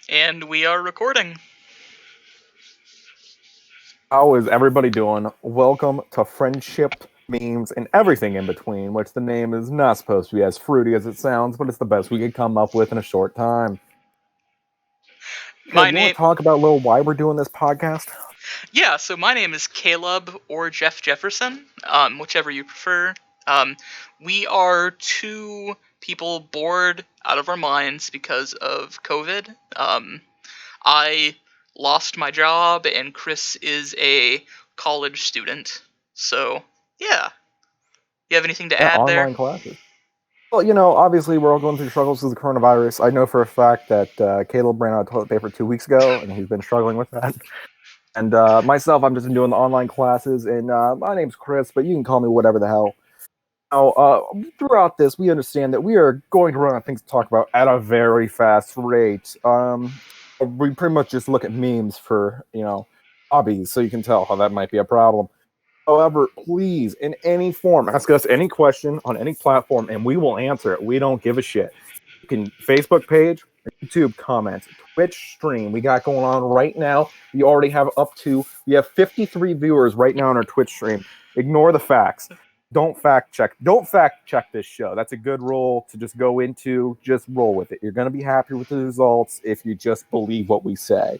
And we are recording. How is everybody doing? Welcome to Friendship, Memes, and Everything in Between, which the name is not supposed to be as fruity as it sounds, but it's the best we could come up with in a short time. My Caleb, you want name, to talk about a little why we're doing this podcast? yeah. So my name is Caleb or Jeff Jefferson, whichever you prefer. We are two people bored out of our minds because of COVID. I lost my job, and Chris is a college student. So yeah, you have anything to Yeah, add there? online classes. Well, obviously we're all going through struggles with the coronavirus. I know for a fact that Caleb ran out of toilet paper 2 weeks ago, and he's been struggling with that. And myself, I'm just doing the online classes, and my name's Chris, but you can call me whatever the hell. Now, throughout this, we understand that we are going to run out of things to talk about at a very fast rate. We pretty much just look at memes for, hobbies, so you can tell how that might be a problem. However, please, in any form, ask us any question on any platform, and we will answer it. We don't give a shit. You can Facebook page, YouTube comments, Twitch stream we got going on right now. We have 53 viewers right now on our Twitch stream. Ignore the facts. Don't fact check this show. That's a good rule to just go into. Just roll with it. You're going to be happy with the results if you just believe what we say.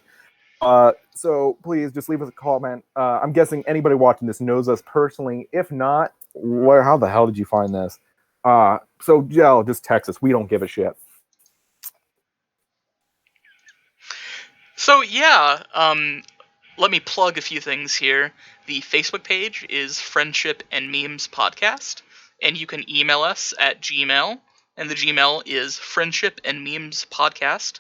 So please just leave us a comment. I'm guessing anybody watching this knows us personally. If not, how the hell did you find this? So yeah, just text us. We don't give a shit. So yeah, let me plug a few things here. The Facebook page is Friendship and Memes Podcast, and you can email us at Gmail, and the Gmail is Friendship and Memes Podcast.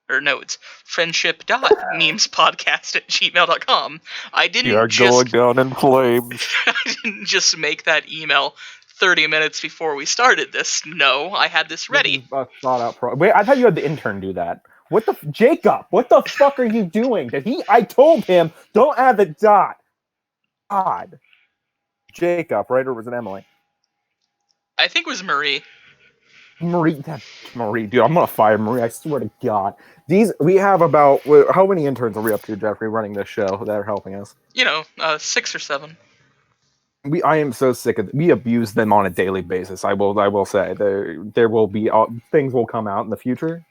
Or no, it's friendship.memespodcast at gmail.com. I We didn't are just going down in flames. I didn't just make that email 30 minutes before we started this. No, I had this This ready. is a thought out. Wait, I thought you had the intern do that. Jacob? What the fuck are you doing? I told him don't add the dot. God, Jacob, right? Or was it Emily? I think it was Marie. Marie, dude, I'm gonna fire Marie. I swear to God. We have about how many interns are we up to, Jeffrey, running this show that are helping us? 6 or 7. I am so sick of. We abuse them on a daily basis. I will say there will be things will come out in the future.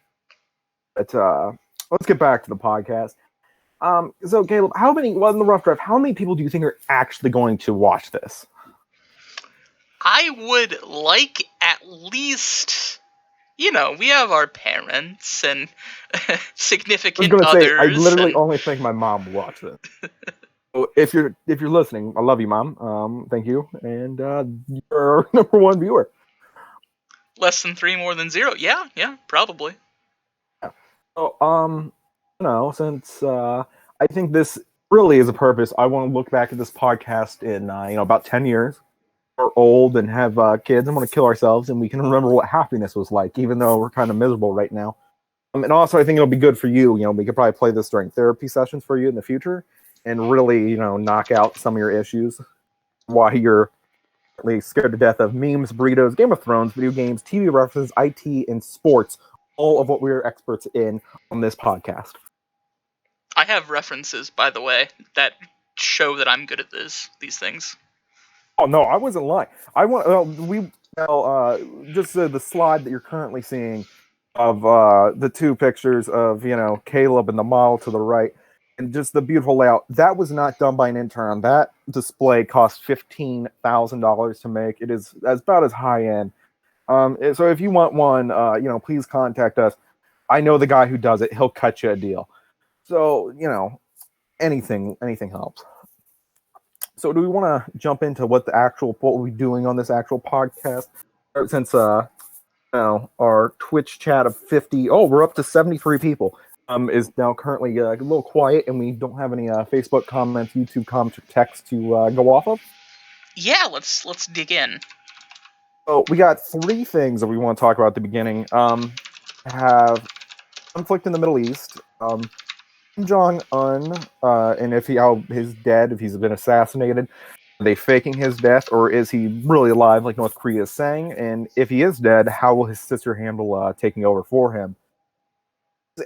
But let's get back to the podcast. So Caleb, in the rough draft, how many people do you think are actually going to watch this? I would like at least, we have our parents and I was significant gonna say I others, literally and only think my mom will watch this. So if you're listening, I love you, Mom. Thank you, and you're our number one viewer. less than 3 more than 0. Yeah, probably. So since I think this really is a purpose, I want to look back at this podcast in about 10 years. We're old and have kids and want to kill ourselves, and we can remember what happiness was like, even though we're kind of miserable right now. And also, I think it'll be good for you. We could probably play this during therapy sessions for you in the future, and really, knock out some of your issues while you're at least scared to death of memes, burritos, Game of Thrones, video games, TV references, IT, and sports. All of what we're experts in on this podcast. I have references, by the way, that show that I'm good at these things. Oh no, I wasn't lying. I want just the slide that you're currently seeing of the two pictures of Caleb and the model to the right, and just the beautiful layout. That was not done by an intern. That display cost $15,000 to make. It is about as high end. So if you want one, please contact us. I know the guy who does it. He'll cut you a deal. So anything helps. So do we want to jump into what we're doing on this actual podcast? Since our Twitch chat of 50, we're up to 73 people. Is now currently a little quiet, and we don't have any Facebook comments, YouTube comments, or text to go off of. Yeah, let's dig in. So we got 3 things that we want to talk about at the beginning. Have conflict in the Middle East. Kim Jong-un, and if he's dead, if he's been assassinated, are they faking his death, or is he really alive, like North Korea is saying? And if he is dead, how will his sister handle taking over for him?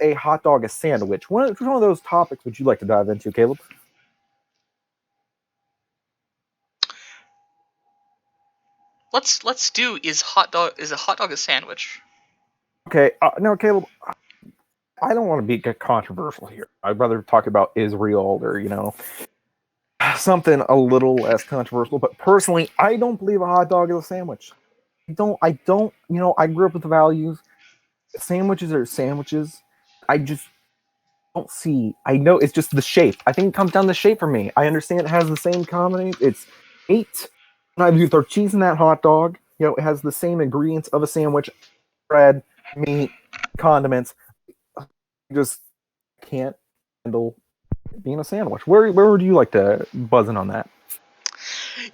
a hot dog a sandwich? Which one of those topics would you like to dive into, Caleb? Let's do is a hot dog a sandwich? Okay, now Caleb, I don't want to be controversial here. I'd rather talk about Israel or something a little less controversial. But personally, I don't believe a hot dog is a sandwich. I don't. I grew up with the values. Sandwiches are sandwiches. I just don't see. I know it's just the shape. I think it comes down to the shape for me. I understand it has the same combination. It's eight. And you throw cheese in that hot dog. It has the same ingredients of a sandwich: bread, meat, condiments. I just can't handle being a sandwich. Where would you like to buzz in on that?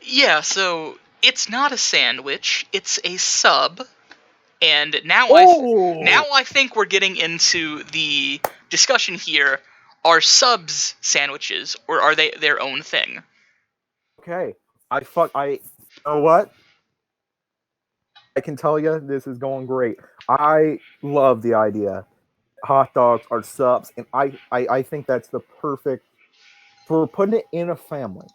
Yeah, so it's not a sandwich, it's a sub. And now Oh, I think we're getting into the discussion here. Are subs sandwiches or are they their own thing? okay. You know what? I can tell you this is going great. I love the idea. Hot dogs are subs, and I think that's the perfect for putting it in a family.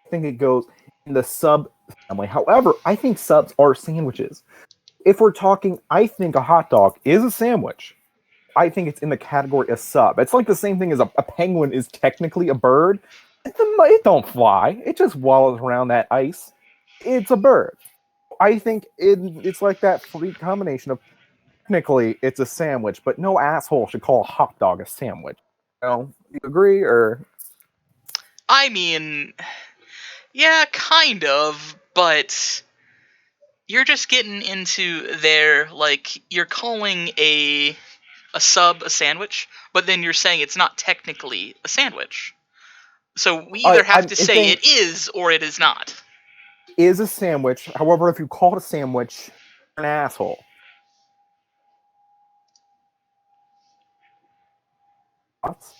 I think it goes in the sub family. However, I think subs are sandwiches. If we're talking, I think a hot dog is a sandwich. I think it's in the category of sub. It's like the same thing as a penguin is technically a bird. It don't fly. It just wallows around that ice. It's a bird. I think it's like that free combination of technically it's a sandwich, but no asshole should call a hot dog a sandwich. You agree or I mean, yeah, kind of, but you're just getting into their, like, you're calling a sub a sandwich, but then you're saying it's not technically a sandwich. So we either have I'm to say saying it is or it is not. is a sandwich. However, if you call it a sandwich, you're an asshole. Thoughts?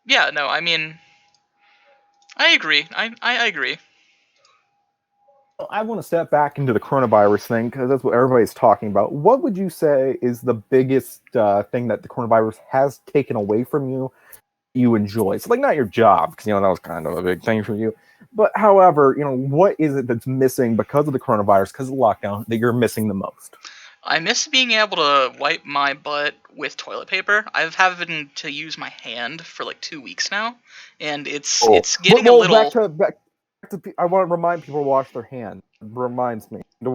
Yeah, no, I mean, I agree. I agree. I want to step back into the coronavirus thing because that's what everybody's talking about. What would you say is the biggest thing that the coronavirus has taken away from you? You enjoy. So, like, not your job because that was kind of a big thing for you. But, however, what is it that's missing because of the coronavirus, because of the lockdown, that you're missing the most? I miss being able to wipe my butt with toilet paper. I've having to use my hand for like 2 weeks now, and it's Oh, it's getting a well, back little. to back to. I want to remind people to wash their hands. It reminds me to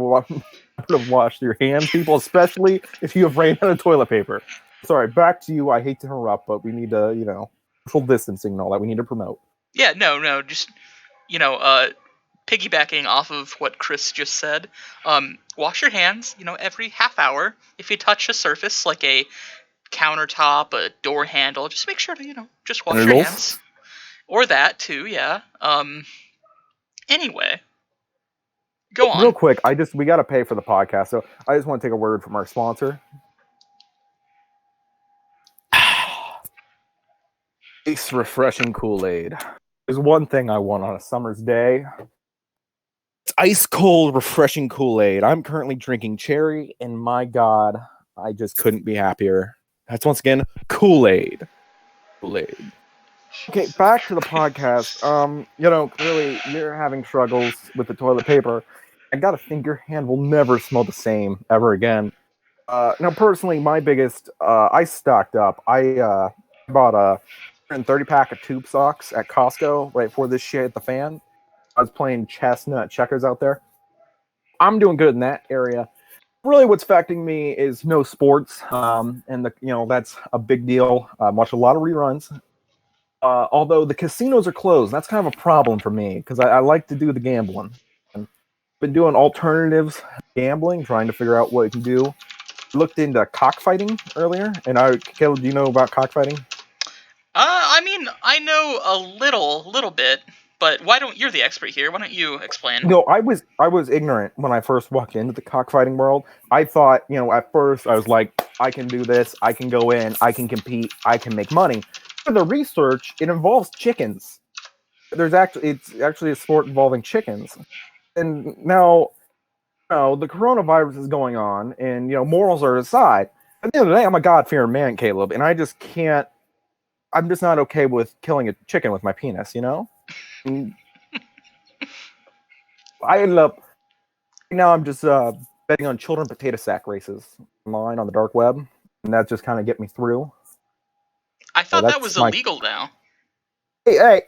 wash your hands, people, especially if you have ran out of toilet paper. Sorry, back to you. I hate to interrupt, but we need to, social distancing and all that. We need to promote. Yeah, no, just piggybacking off of what Chris just said. Wash your hands. Every half hour. If you touch a surface like a countertop, a door handle, just make sure to just wash your Genitals. hands. Or that too, yeah. Anyway, go Real on. quick, we got to pay for the podcast, so I just want to take a word from our sponsor. Ice refreshing Kool-Aid. There's one thing I want on a summer's day. It's ice cold, refreshing Kool-Aid. I'm currently drinking cherry, and my God, I just couldn't be happier. That's once again Kool-Aid. Kool-Aid. Okay, back to the podcast. Clearly you're having struggles with the toilet paper. I gotta think your hand will never smell the same ever again. Now, personally, my biggest, I stocked up. I bought a 130 pack of tube socks at Costco right before this shit hit the fan. I was playing chestnut checkers out there. I'm doing good in that area. Really, what's affecting me is no sports, and that's a big deal. I watch a lot of reruns. Although the casinos are closed, that's kind of a problem for me because I like to do the gambling. I've been doing alternatives gambling, trying to figure out what I can do. Looked into cockfighting earlier, and Caleb, do you know about cockfighting? I mean, I know a little bit, but why don't you're the expert here? Why don't you explain? No, I was ignorant when I first walked into the cockfighting world. I thought, at first I was like, I can do this, I can go in, I can compete, I can make money. For the research, it involves chickens. It's actually a sport involving chickens. And now, the coronavirus is going on, and morals are aside. At the end of the day, I'm a God-fearing man, Caleb, and I just can't. I'm just not okay with killing a chicken with my penis. You know. And I ended up. Now I'm just betting on children potato sack races online on the dark web, and that just kind of get me through. I So thought that was that's my. illegal now. Hey!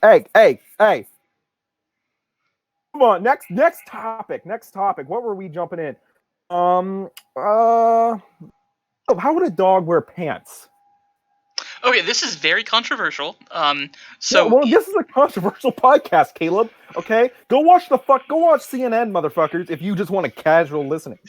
Come on, next topic. Next topic. What were we jumping in? Um. How would a dog wear pants? Okay, this is very controversial. Yeah, So well, this is a controversial podcast, Caleb. Okay, go watch CNN, motherfuckers. If you just want a casual listening,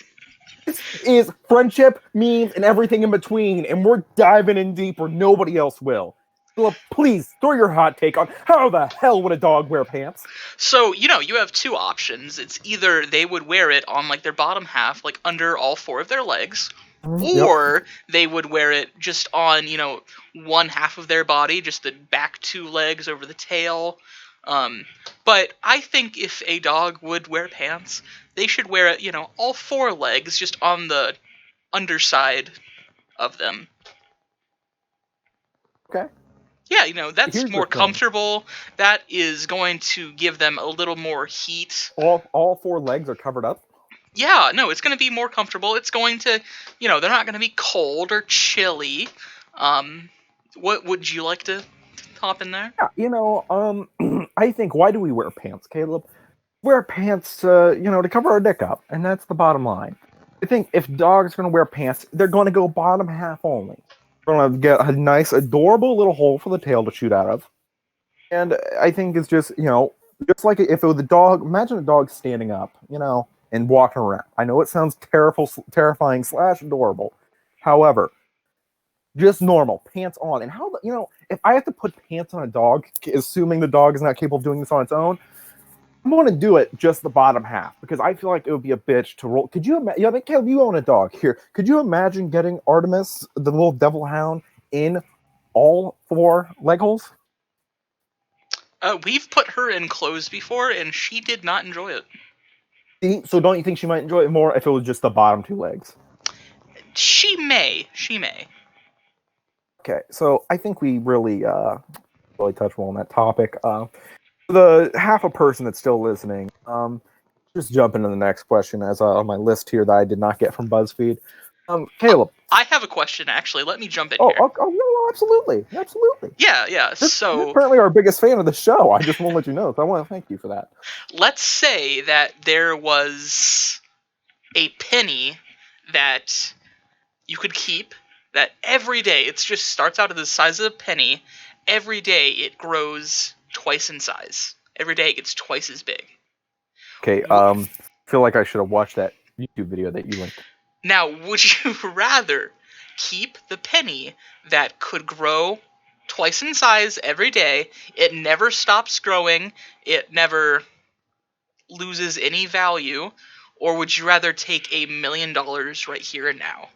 this is friendship, memes, and everything in between, and we're diving in deep where nobody else will. Caleb, please throw your hot take on how the hell would a dog wear pants? So, you have two options. It's either they would wear it on like their bottom half, like under all four of their legs, Yep. or they would wear it just on, one half of their body, just the back two legs over the tail. Um, but I think if a dog would wear pants, they should wear it, all four legs just on the underside of them. Okay. Yeah, that's Here's the more thing: comfortable. That is going to give them a little more heat. all four legs are covered up. Yeah, no, it's going to be more comfortable. It's going to, they're not going to be cold or chilly. What would you like to hop in there? Yeah, I think, why do we wear pants, Caleb? Wear pants, to cover our dick up, and that's the bottom line. I think if dogs are going to wear pants, they're going to go bottom half only. They're going to get a nice, adorable little hole for the tail to shoot out of. And I think it's just, just like if it was a dog, imagine a dog standing up, and walking around. I know it sounds terrifying / adorable. However, just normal, pants on. And if I have to put pants on a dog, assuming the dog is not capable of doing this on its own, I'm going to do it just the bottom half because I feel like it would be a bitch to roll. Could you imagine? Yeah, Caleb, you own a dog here. Could you imagine getting Artemis, the little devil hound, in all four leg holes? We've put her in clothes before, and she did not enjoy it. See? So don't you think she might enjoy it more if it was just the bottom two legs? She may. She may. Okay, so I think we really touched well on that topic. The half a person that's still listening, just jump into the next question as on my list here that I did not get from BuzzFeed. Caleb. I have a question, actually. Let me jump in Oh, here. No, absolutely. Yeah. You're So, apparently our biggest fan of the show. I just want to let you know. So I want to thank you for that. let's say that there was a penny that you could keep, that every day it just starts out at the size of a penny. Every day it grows twice in size. Every day it gets twice as big. Okay. I feel like I should have watched that YouTube video that you linked. Now, would you rather keep the penny that could grow twice in size every day? It never stops growing. It never loses any value. Or would you rather take $1 million right here and now?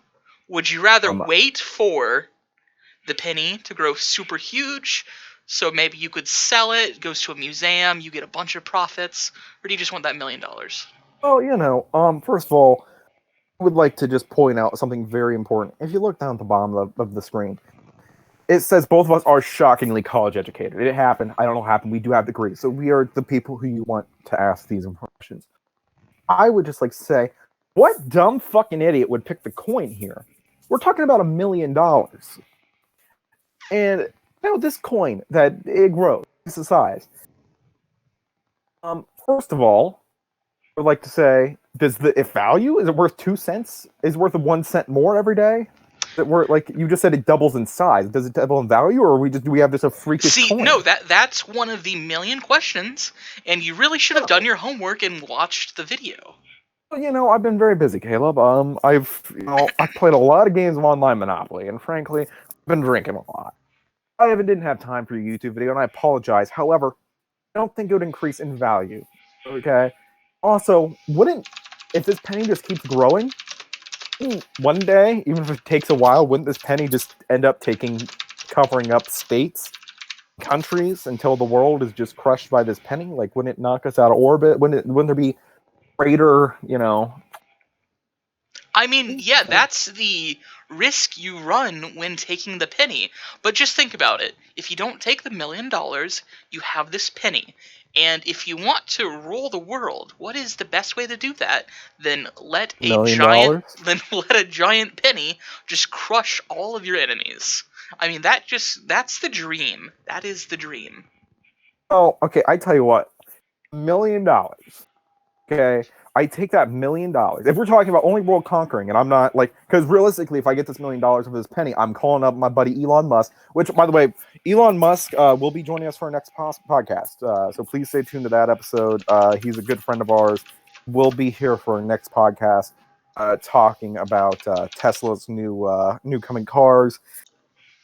Would you rather wait for the penny to grow super huge, so maybe you could sell it, it goes to a museum, you get a bunch of profits, or do you just want that $1 million? Oh, first of all, I would like to just point out something very important. If you look down at the bottom of the screen, it says both of us are shockingly college educated. It happened. I don't know what happened. We do have degrees. So we are the people who you want to ask these questions. I would just like to say, what dumb fucking idiot would pick the coin here? We're talking about $1 million. And this coin that it grows, it's the size. First of all, I would like to say, does if value, is it worth 2 cents? Is it worth 1 cent more every day? Is it worth, like you just said, it doubles in size? Does it double in value, or do we have just a freakish coin? No, that's one of the million questions, and you really should have done your homework and watched the video. Well, I've been very busy, Caleb. I've played a lot of games of online Monopoly, and frankly, I've been drinking a lot. I didn't have time for your YouTube video, and I apologize. However, I don't think it would increase in value. Okay. Also, if this penny just keeps growing, one day, even if it takes a while, wouldn't this penny just end up covering up states, countries, until the world is just crushed by this penny? Like, wouldn't it knock us out of orbit? Wouldn't there be greater, I mean, yeah, that's the risk you run when taking the penny. But just think about it. If you don't take the $1,000,000, you have this penny. And if you want to rule the world, what is the best way to do that? Then let a Million giant dollars. then let a giant penny just crush all of your enemies. I mean, that's the dream. That is the dream. Oh, okay. I tell you what, $1,000,000. Okay, I take that $1,000,000. If we're talking about only world conquering, and I'm not like, because realistically, if I get this $1,000,000 of this penny, I'm calling up my buddy Elon Musk. Which, by the way, Elon Musk will be joining us for our next podcast. So please stay tuned to that episode. He's a good friend of ours. We'll be here for our next podcast, talking about Tesla's new coming cars,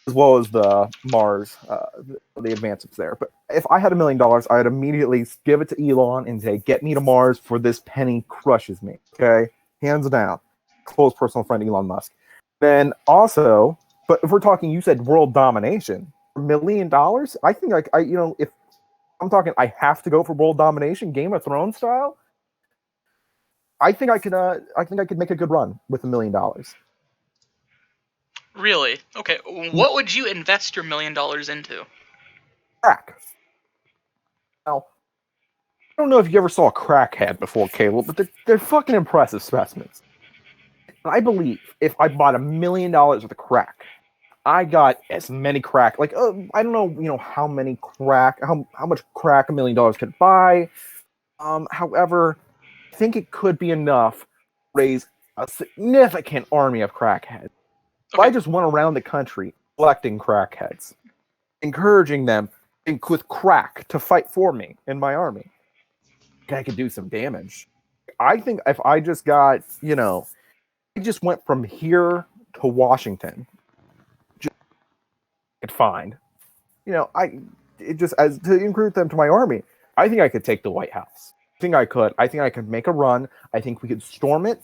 as well as the Mars, the advancements there. But if I had $1,000,000, I'd immediately give it to Elon and say, "Get me to Mars for this penny crushes me." Okay, hands down, close personal friend Elon Musk. Then also, but if we're talking, you said world domination, $1,000,000. I think if I'm talking, I have to go for world domination, Game of Thrones style. I think I could. I think I could make a good run with $1,000,000. Really? Okay, what would you invest your $1,000,000 into? Crack. Now, I don't know if you ever saw a crackhead before, Caleb, but they're fucking impressive specimens. And I believe if I bought $1,000,000 worth of crack, I got as many crack. Like, I don't know, how many crack, how much crack $1,000,000 could buy. However, I think it could be enough to raise a significant army of crackheads. If I Okay. just went around the country collecting crackheads, encouraging them with crack to fight for me in my army, I could do some damage. I think if I just got, I just went from here to Washington, just could find, I it just as to recruit them to my army. I think I could take the White House. I think I could. I think I could make a run. I think we could storm it.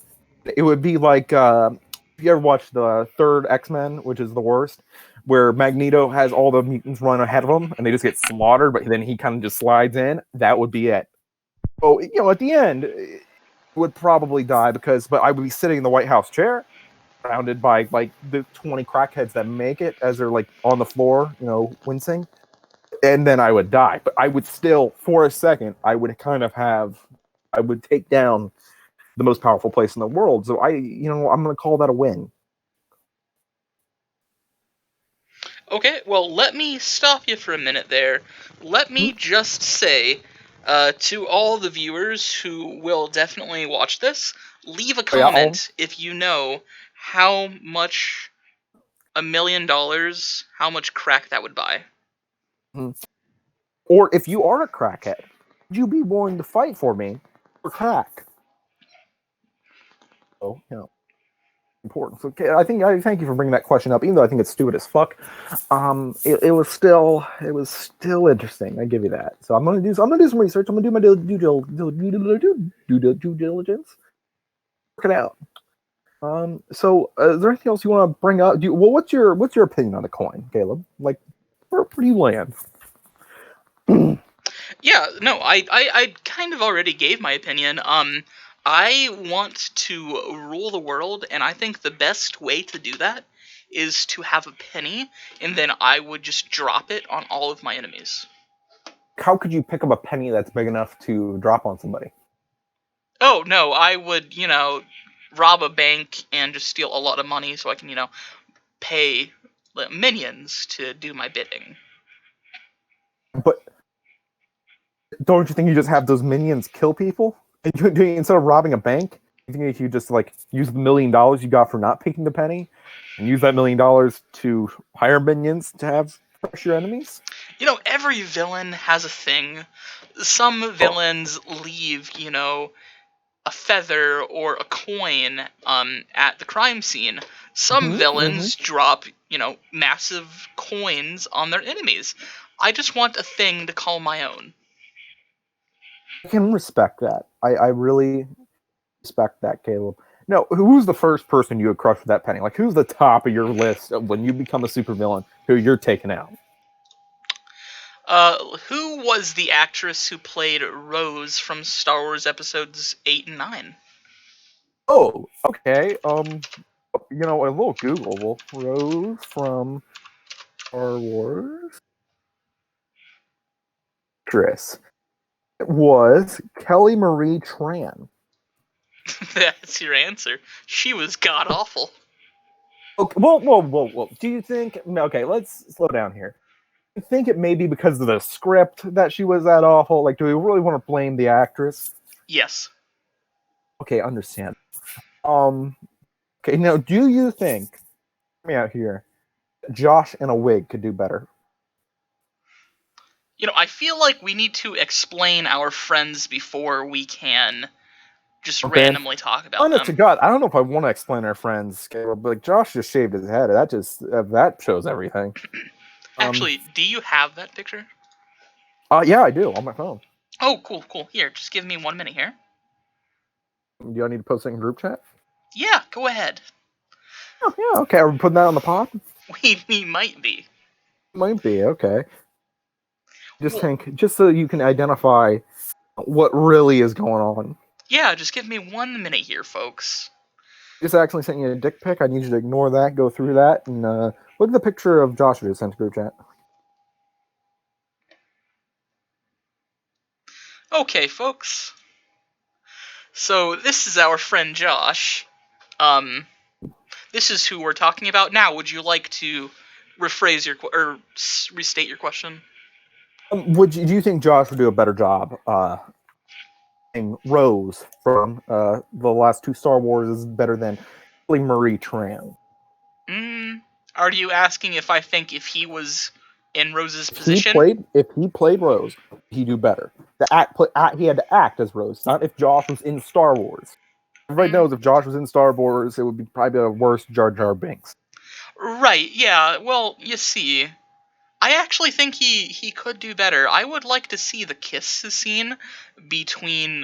It would be like if you ever watched the third X-Men, which is the worst, where Magneto has all the mutants run ahead of him and they just get slaughtered, but then he kind of just slides in. That would be it. So, at the end, it would probably die but I would be sitting in the White House chair, surrounded by like the 20 crackheads that make it as they're like on the floor, wincing, and then I would die. But I would still, for a second, I would take down the most powerful place in the world. So I'm going to call that a win. Okay, well, let me stop you for a minute there. Let me just say to all the viewers who will definitely watch this, leave a Oh, yeah, comment if you know how much $1,000,000, how much crack that would buy. or if you are a crackhead, would you be willing to fight for me for crack? So, important. So, I thank you for bringing that question up, even though I think it's stupid as fuck. It was still interesting. I give you that. So I'm gonna do some research. I'm gonna do my due diligence. Work it out. So is there anything else you want to bring up? What's your opinion on the coin, Caleb? Like, where do you land? Yeah, no, I kind of already gave my opinion. I want to rule the world, and I think the best way to do that is to have a penny, and then I would just drop it on all of my enemies. How could you pick up a penny that's big enough to drop on somebody? Oh, no, I would, rob a bank and just steal a lot of money so I can, pay minions to do my bidding. But don't you think you just have those minions kill people? Instead of robbing a bank, you think if you just like use the $1,000,000 you got for not picking the penny, and use that $1,000,000 to hire minions to have crush your enemies? Every villain has a thing. Some Oh. villains leave, a feather or a coin at the crime scene. Some Mm-hmm. villains drop, massive coins on their enemies. I just want a thing to call my own. I can respect that. I really respect that, Caleb. No, who's the first person you would crush with that penny? Like, who's the top of your list of when you become a supervillain who you're taking out? Who was the actress who played Rose from Star Wars episodes 8 and 9? Oh, okay. A little Googleable. Rose from Star Wars. Actress. It was Kelly Marie Tran. That's your answer. She was god awful. Okay, whoa. Do you think? Okay, let's slow down here. You think it may be because of the script that she was that awful? Like, do we really want to blame the actress? Yes. Okay, understand. Um, okay, now, do you think? Hear me out here. Josh in a wig could do better. I feel like we need to explain our friends before we can just Okay. randomly talk about Honest to them. God, I don't know if I want to explain our friends, Caleb, but like Josh just shaved his head. That shows everything. Um, Actually, do you have that picture? yeah, I do on my phone. Oh, cool, cool. Here, just give me 1 minute here. Do I need to post it in group chat? Yeah, go ahead. Oh, yeah, okay. Are we putting that on the pod? We might be. Might be, okay. Just Well, think, just so you can identify what really is going on. yeah, just give me 1 minute here, folks. Just accidentally sent you a dick pic. I need you to ignore that, go through that, and look at the picture of Josh I just sent to group chat. Okay, folks. So this is our friend Josh. Um, this is who we're talking about now. Would you like to rephrase your or restate your question? Do you think Josh would do a better job in Rose from the last two Star Wars is better than Marie Tran? Mm, are you asking if he was in Rose's position? If he played Rose, he'd do better. He had to act as Rose, not if Josh was in Star Wars. Everybody Mm, knows if Josh was in Star Wars, it would be probably a worse Jar Jar Binks. right. Yeah. Well, you see, I actually think he could do better. I would like to see the kiss scene between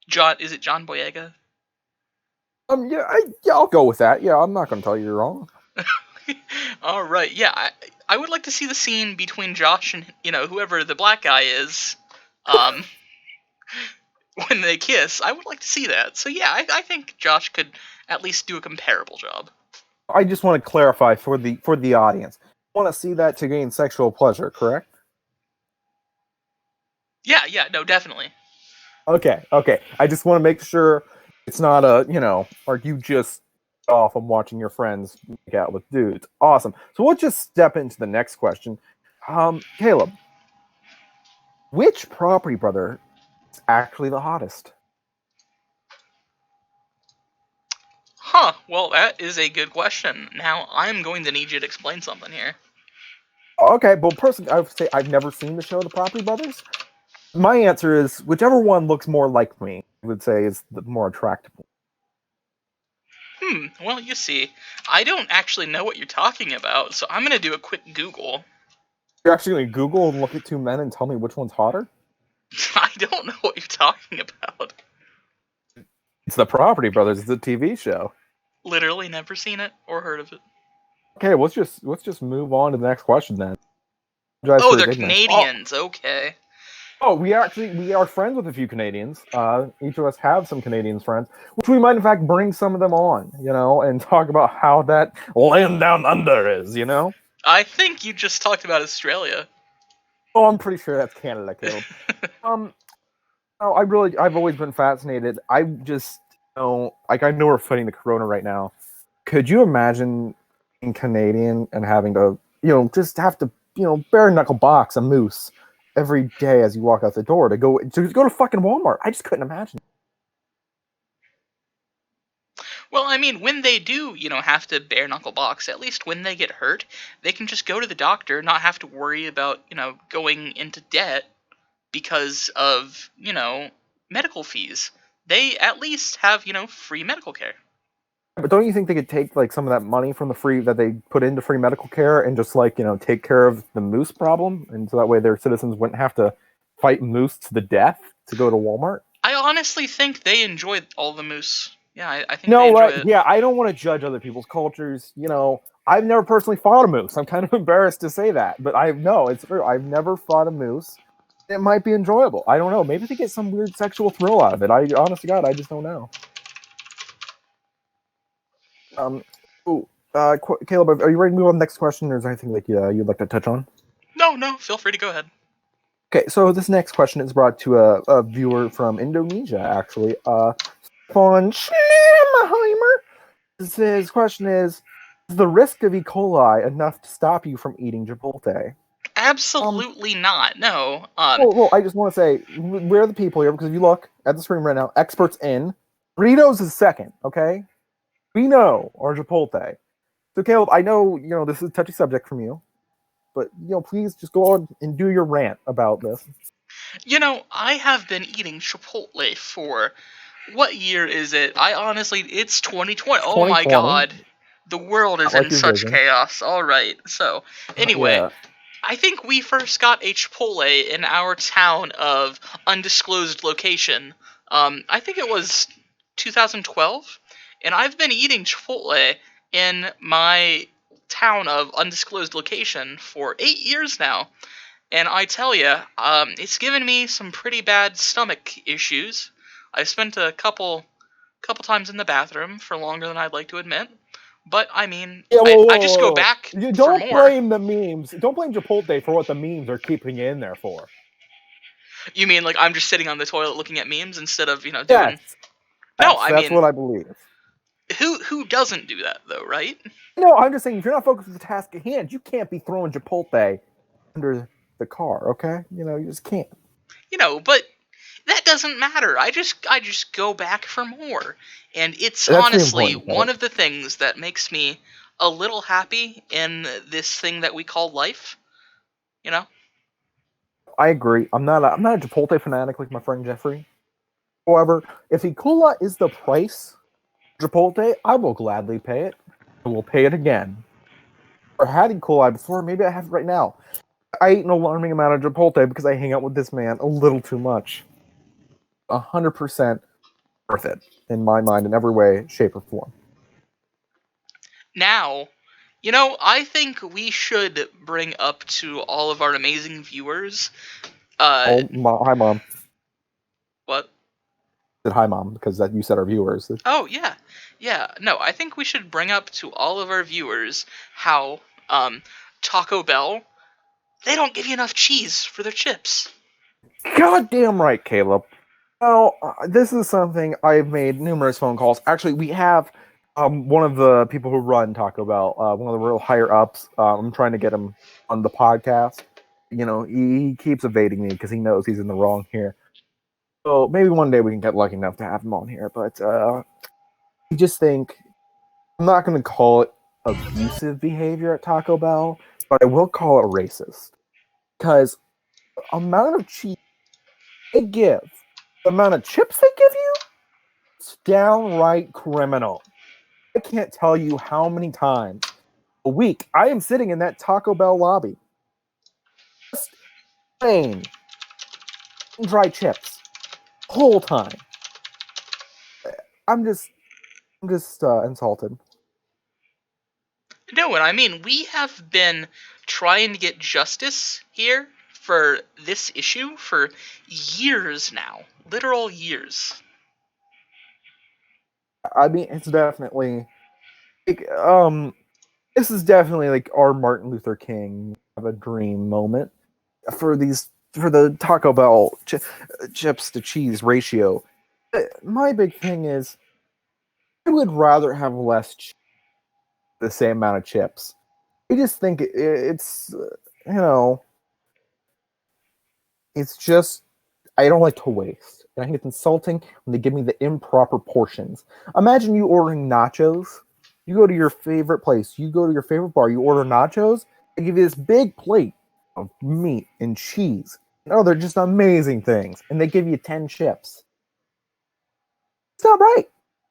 John. Is it John Boyega? I'll go with that. Yeah, I'm not going to tell you you're wrong. All right. Yeah. I would like to see the scene between Josh and whoever the black guy is. Um, when they kiss, I would like to see that. So yeah, I think Josh could at least do a comparable job. I just want to clarify for the audience. You want to see that to gain sexual pleasure, correct? Yeah. Yeah. No, definitely. Okay. I just want to make sure it's not are you just off on watching your friends make out with dudes? Awesome. So we'll just step into the next question. Caleb, which property brother is actually the hottest? Huh. Well, that is a good question. Now I'm going to need you to explain something here. Okay, but personally, I would say I've never seen the show The Property Brothers. My answer is whichever one looks more like me, I would say is the more attractive. Well, you see, I don't actually know what you're talking about, so I'm gonna do a quick Google. You're actually going to Google and look at two men and tell me which one's hotter? I don't know what you're talking about. It's The Property Brothers. It's a TV show. Literally never seen it or heard of it. Okay, let's just move on to the next question then. Apologize Oh, for they're his ignorance. Oh, Canadians. Okay. we are friends with a few Canadians. Each of us have some Canadians friends, which we might in fact bring some of them on, and talk about how that land down under is. I think you just talked about Australia. Oh, I'm pretty sure that's Canada, Caleb. Um, no, I've always been fascinated. I just, like I know we're fighting the corona right now. Could you imagine being Canadian and having to, just have to, bare knuckle box a moose every day as you walk out the door to go to fucking Walmart? I just couldn't imagine. Well, I mean, when they do, have to bare knuckle box, at least when they get hurt, they can just go to the doctor, not have to worry about, going into debt because of, medical fees. They at least have, free medical care. But don't you think they could take like some of that money from the free that they put into free medical care and just like take care of the moose problem, and so that way their citizens wouldn't have to fight moose to the death to go to Walmart? I honestly think they enjoy all the moose. Yeah, I think they No, enjoy right? it. Yeah, I don't want to judge other people's cultures. I've never personally fought a moose. I'm kind of embarrassed to say that, but I know it's true. I've never fought a moose. It might be enjoyable. I don't know. Maybe they get some weird sexual thrill out of it. I honest to God, I just don't know. Um, oh, Caleb, are you ready to move on to the next question, or is there anything like you'd like to touch on? No, feel free to go ahead. Okay, so this next question is brought to a viewer from Indonesia, actually. Von Schlemheimer. His question is the risk of E. coli enough to stop you from eating Chipotle? Um, Absolutely not. No. well, I just want to say we're the people here because if you look at the screen right now, experts in Doritos is second. Okay, we know our Chipotle. So Caleb, I know this is a touchy subject from you, but please just go on and do your rant about this. I have been eating Chipotle for what year is it? I honestly, it's 2020. Oh my 2020, god. The world is not like in your such vision. chaos. All right. So, anyway, Yeah, I think we first got a Chipotle in our town of undisclosed location. I think it was 2012, and I've been eating Chipotle in my town of undisclosed location for 8 years now. And I tell you, it's given me some pretty bad stomach issues. I've spent a couple times in the bathroom for longer than I'd like to admit. But I mean, yeah. I just go Whoa. back You for don't more. blame the memes. Don't blame Chipotle for what the memes are keeping you in there for. You mean like I'm just sitting on the toilet looking at memes instead of Yes, doing? No, yes, I that's mean, what I believe. who doesn't do that though, right? No, I'm just saying if you're not focused on the task at hand, you can't be throwing Chipotle under the car. Okay, you just can't. But that doesn't matter. I just go back for more, and it's That's the honestly important one part. of the things that makes me a little happy in this thing that we call life. You know, I agree. I'm not a Chipotle fanatic like my friend Jeffrey. However, if E. coli is the price for Chipotle, I will gladly pay it. I will pay it again. I had E. coli before, maybe I have it right now. I eat an alarming amount of Chipotle because I hang out with this man a little too much. 100% worth it in my mind in every way, shape, or form. now, I think we should bring up to all of our amazing viewers. Uh, Oh, hi mom. what? I said hi mom because that you said our viewers. Oh yeah, yeah. No, I think we should bring up to all of our viewers how Taco Bell, they don't give you enough cheese for their chips. Goddamn right, Caleb. Well, this is something I've made numerous phone calls. Actually, we have one of the people who run Taco Bell, one of the real higher ups. I'm trying to get him on the podcast. He keeps evading me because he knows he's in the wrong here. So maybe one day we can get lucky enough to have him on here. But I just think I'm not going to call it abusive behavior at Taco Bell, but I will call it racist because the amount of cheese they give, the amount of chips they give you, it's downright criminal. I can't tell you how many times a week I am sitting in that Taco Bell lobby, just plain dry chips, the whole time. I'm just, I'm just insulted. No, and I mean, we have been trying to get justice here for this issue for years now. Literal years. I mean, it's definitely like, this is definitely like our Martin Luther King have a dream moment for the Taco Bell chips to cheese ratio. My big thing is I would rather have less the same amount of chips. I just think it's you know it's just I don't like to waste. And I think it's insulting when they give me the improper portions. Imagine you ordering nachos. You go to your favorite place. You go to your favorite bar. You order nachos. They give you this big plate of meat and cheese. No, they're just amazing things. And they give you 10 chips. It's not right.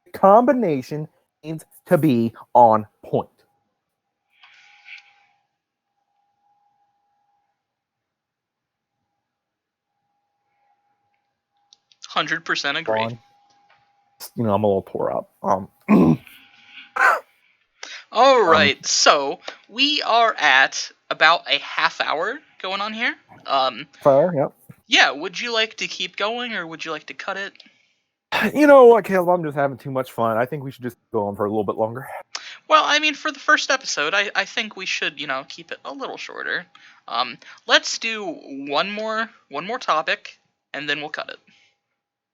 The combination needs to be on point. 100% agree. On, I'm a little tore up. Um, Alright, so we are at about a half hour going on here. Fire, yep. Yeah, would you like to keep going or would you like to cut it? You know what, Caleb? I'm just having too much fun. I think we should just go on for a little bit longer. Well, I mean, for the first episode, I think we should, keep it a little shorter. Let's do one more topic, and then we'll cut it.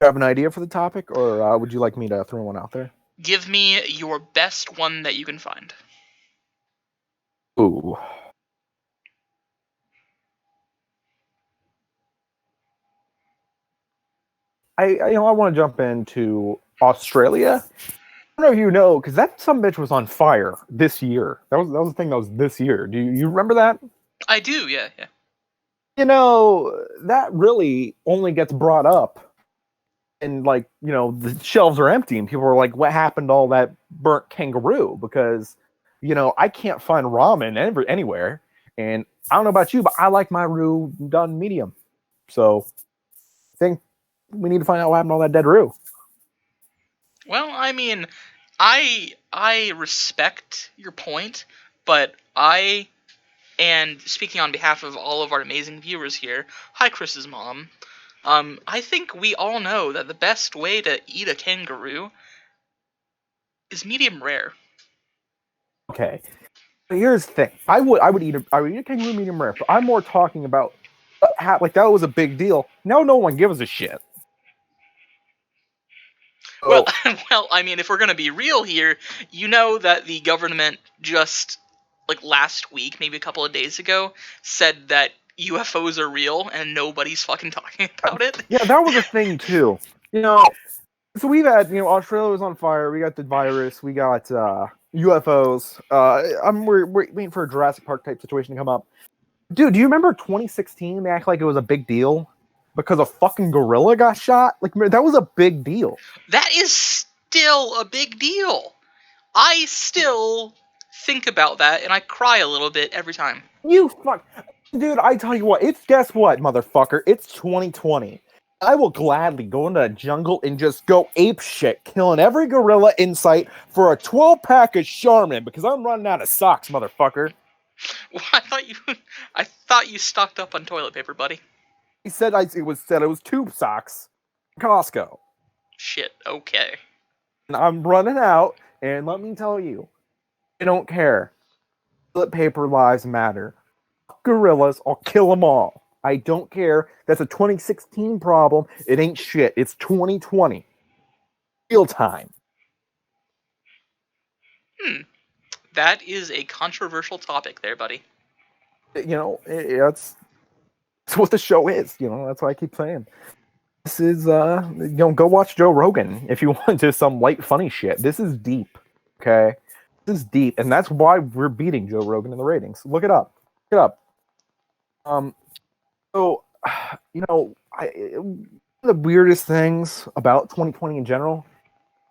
You have an idea for the topic, or would you like me to throw one out there? Give me your best one that you can find. Ooh. I want to jump into Australia. I don't know if you know, because that some bitch was on fire this year. That was the thing that was this year. Do you remember that? I do, yeah, yeah. You know, that really only gets brought up, and like, the shelves are empty, and people are like, "What happened to all that burnt kangaroo?" Because, I can't find ramen anywhere, and I don't know about you, but I like my roux done medium. So, I think we need to find out what happened to all that dead roux. Well, I mean, I respect your point, but and speaking on behalf of all of our amazing viewers here, hi Chris's mom. I think we all know that the best way to eat a kangaroo is medium rare. Okay, but here's the thing: I would eat a kangaroo medium rare, but I'm more talking about like that was a big deal. Now no one gives a shit. Well, So well, I mean, if we're gonna be real here, you know that the government just like last week, maybe a couple of days ago, said that UFOs are real and nobody's fucking talking about it. yeah, that was a thing too. You know, so we've had, Australia was on fire. We got the virus. We got UFOs. We're waiting for a Jurassic Park type situation to come up. Dude, do you remember 2016? They act like it was a big deal because a fucking gorilla got shot. Like, that was a big deal. That is still a big deal. I still think about that and I cry a little bit every time. You fuck, dude. I tell you what. Guess what, motherfucker. It's 2020. I will gladly go into a jungle and just go ape shit, killing every gorilla in sight for a 12-pack of Charmin because I'm running out of socks, motherfucker. Well, I thought you stocked up on toilet paper, buddy. He said it was tube socks, Costco, Shit. Okay. and I'm running out. And let me tell you, I don't care. Toilet paper lives matter. Gorillas, I'll kill them all. I don't care. That's a 2016 problem. It ain't shit. It's 2020. Real time. That is a controversial topic there, buddy. It's what the show is. That's why I keep saying. This is go watch Joe Rogan if you want to some light funny shit. This is deep. Okay? This is deep, and that's why we're beating Joe Rogan in the ratings. Look it up. Look it up. So, one of the weirdest things about 2020 in general,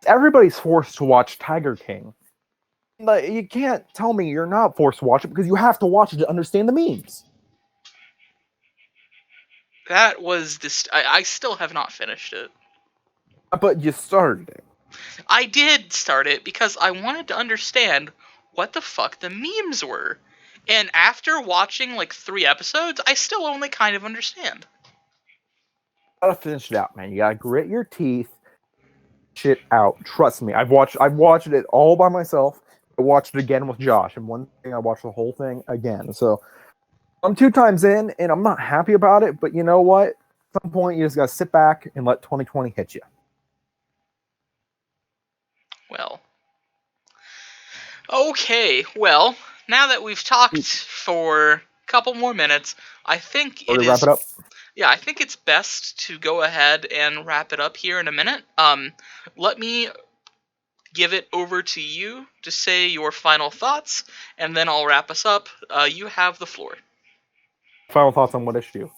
everybody's forced to watch Tiger King. But you can't tell me you're not forced to watch it because you have to watch it to understand the memes. That was this. I still have not finished it. But you started it. I did start it because I wanted to understand what the fuck the memes were. And after watching like 3 episodes, I still only kind of understand. You gotta finish it out, man. You gotta grit your teeth, shit out. Trust me. I've watched it all by myself. I watched it again with Josh, and one thing I watched the whole thing again. So I'm 2 times in, and I'm not happy about it. But you know what? At some point, you just gotta sit back and let 2020 hit you. Well. Okay, well, now that we've talked for a couple more minutes, I think it Wrap is. it up. Yeah, I think it's best to go ahead and wrap it up here in a minute. Let me give it over to you to say your final thoughts, and then I'll wrap us up. You have the floor. Final thoughts on what issue?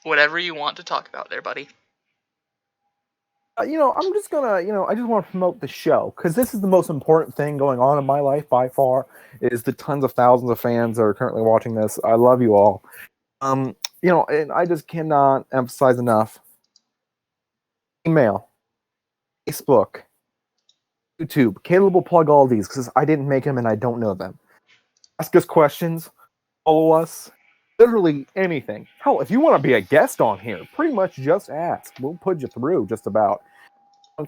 Whatever you want to talk about there, buddy. I'm just gonna, I just want to promote the show because this is the most important thing going on in my life by far. Is the tons of thousands of fans that are currently watching this. I love you all. And I just cannot emphasize enough. Email, Facebook, YouTube. Caleb will plug all these because I didn't make them and I don't know them. Ask us questions. Follow us. literally anything. Hell, if you want to be a guest on here, pretty much just ask. We'll put you through just about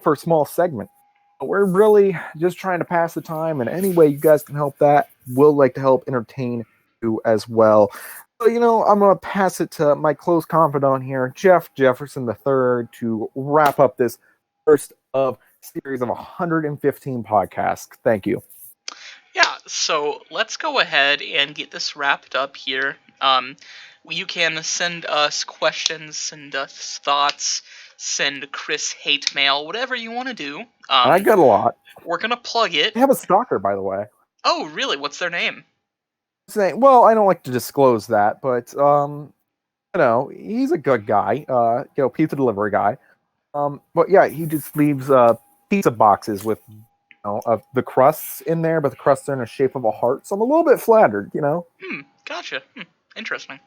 for a small segment. We're really just trying to pass the time, and any way you guys can help that, we'll like to help entertain you as well. So, I'm going to pass it to my close confidant here, Jeff Jefferson III, to wrap up this first of series of 115 podcasts. Thank you. Yeah, so let's go ahead and get this wrapped up here. You can send us questions, send us thoughts, send Chris hate mail, whatever you want to do. I got a lot. We're gonna plug it. I have a stalker, by the way. Oh, really? What's their name? Well, I don't like to disclose that, but he's a good guy. Pizza delivery guy. But yeah, he just leaves pizza boxes with of the crusts in there, but the crusts are in the shape of a heart. So I'm a little bit flattered, Gotcha. Interesting.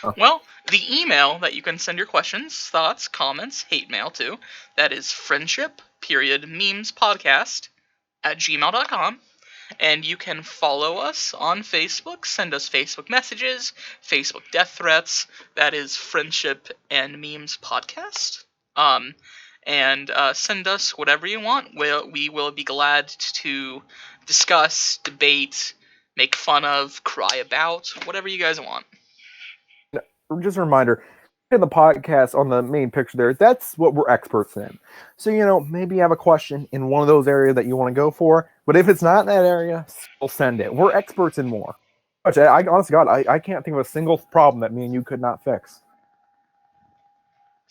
Oh. Well, the email that you can send your questions, thoughts, comments, hate mail to, that is friendship.memespodcast@gmail.com. And you can follow us on Facebook, send us Facebook messages, Facebook death threats. That is Friendship and Memes Podcast. And send us whatever you want. We will be glad to discuss, debate, make fun of, cry about, whatever you guys want. Just a reminder, in the podcast on the main picture there, that's what we're experts in. So, maybe you have a question in one of those areas that you want to go for, but if it's not in that area, we'll send it. We're experts in more. I honestly, God, I can't think of a single problem that me and you could not fix.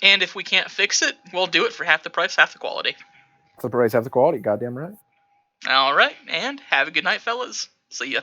And if we can't fix it, we'll do it for half the price, half the quality. Half the price, half the quality, goddamn right. All right, and have a good night, fellas. See ya.